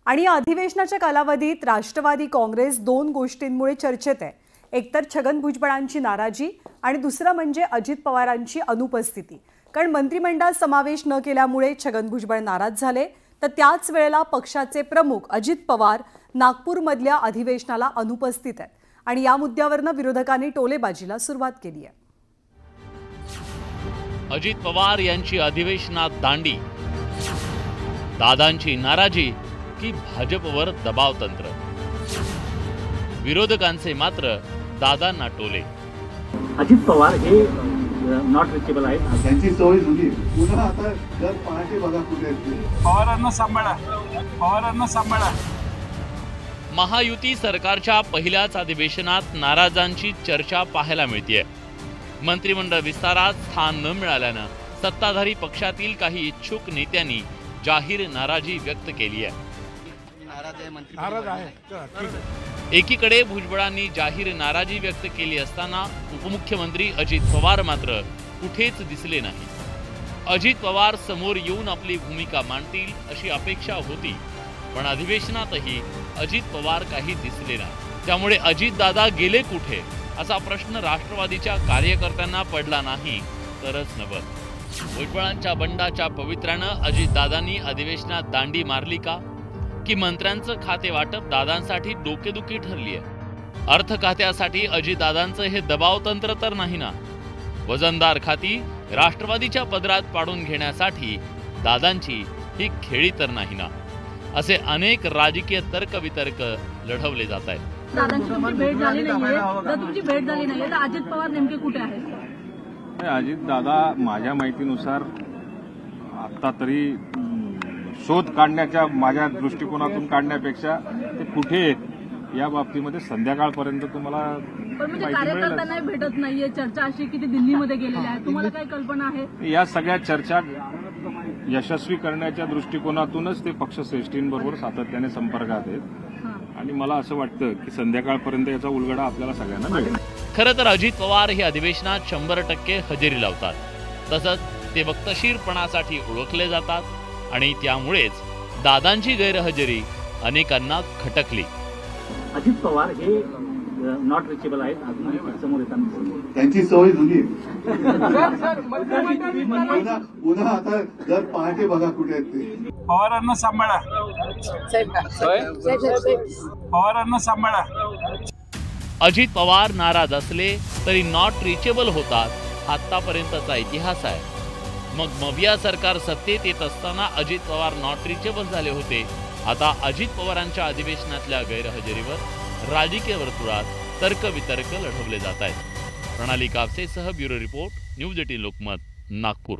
आणि या अधिवेशनाच्या कालावधीत राष्ट्रवादी काँग्रेस दोन गोष्टींमुळे चर्चेत आहे। एकतर छगन भुजबळांची नाराजी आणि दुसरं म्हणजे अजित पवारांची अनुपस्थिती। कारण मंत्रिमंडळात समावेश न केल्यामुळे छगन भुजबळ नाराज झाले, तर त्याच वेळेला पक्षाचे प्रमुख अजित पवार नागपूरमधल्या अधिवेशनाला अनुपस्थित आहेत आणि या मुद्द्यावरून विरोधकांनी टोलेबाजीला सुरुवात केली आहे। अजित पवार यांची अधिवेशनात दांडी, दादांची नाराजी की भाजपवर दबाव तंत्र, विरोधकांचे मात्र दादांना टोले। अजित पवार हे नॉट रिचेबल आहेत, त्यांची सवय जुनी, पुन्हा आता जर पहाटे बघा कुठे पवारांना सांभाळा। महायुती सरकारच्या पहिल्याच अधिवेशनात नाराजांची चर्चा पाहायला मिळते। मंत्रिमंडळ विस्तारात स्थान न मिळाल्यानं सत्ताधारी पक्षातील काही इच्छुक नेत्यांनी जाहीर नाराजी व्यक्त केली आहे। एकीकडे भुजबळांनी जाहीर नाराजी व्यक्त केली असताना उपमुख्यमंत्री अजित पवार मात्र कुठेच दिसले नाही। अजित पवार समोर येऊन आपली भूमिका मांडतील अशी अपेक्षा होती, पण अधिवेशनातही अजित पवार काही दिसले नाही। त्यामुळे अजित दादा गेले कुठे असा प्रश्न राष्ट्रवादीच्या कार्यकर्त्यांना पडला नाही तरच नव्हत। भुजबळांच्या बंडाच्या पवित्र्यानं अजित दादांनी अधिवेशनात दांडी मारली का, की मंत्र्यांचं खाते वाटप दादांसाठी डोकेदुखी ठरली आहे? अर्थ खात्यासाठी अजितदादांचं हे दबाव तंत्र तर नाही ना? वजनदार खाती राष्ट्रवादीच्या पदरात पाडून घेण्यासाठी दादांची ही खेळी तर नाही ना? असे अनेक राजकीय तर्कवितर्क लढवले जात आहेत। दादांची भेट झाली नाहीये, जर तुमची भेट झाली नाहीये तर अजित पवार नेमके कुठे आहेत? अजित दादा माझ्या माहितीनुसार आता तरी शोध काढण्याच्या, माझ्या दृष्टिकोनातून काढण्यापेक्षा ते कुठे आहेत या बाबतीमध्ये संध्याकाळपर्यंत तुम्हाला म्हणजे कार्यकर्त्यांना भेटत नाहीये, चर्चा अशी की ते दिल्लीमध्ये गेलेले आहेत, तुम्हाला काही कल्पना आहे? या सगळ्या चर्चा यशस्वी करण्याच्या दृष्टिकोनातूनच ते पक्षश्रेष्ठींबरोबर सातत्याने संपर्कात आहेत आणि मला असं वाटतं की संध्याकाळपर्यंत याचा उलगडा आपल्याला सगळ्यांना मिळेल। खरं तर अजित पवार हे अधिवेशनात 100% हजेरी लावतात, तसंच ते वक्तशीरपणासाठी ओळखले जातात आणि त्यामुळेच दादांची गैरहजेरी अनेकांना खटकली। अजित पवार हे नॉट रिचेबल आहेत, समोर येताना त्यांची सवय जुनी, पुन्हा आता जर पहाटे बघा कुठे पवारांना सांभाळा। अजित पवार नाराज असले तरी नॉट रिचेबल होतात, आतापर्यंतचा इतिहास आहे। मग मविया सरकार सत्तेत येत असताना अजित पवार नॉट रिचेबल झाले होते। आता अजित पवारांच्या अधिवेशनातल्या गैरहजेरीवर राजकीय वर्तुळात तर्कवितर्क लढवले जात आहेत। प्रणाली कापसेसह bureau report, news 18 Lokmat, Nagpur.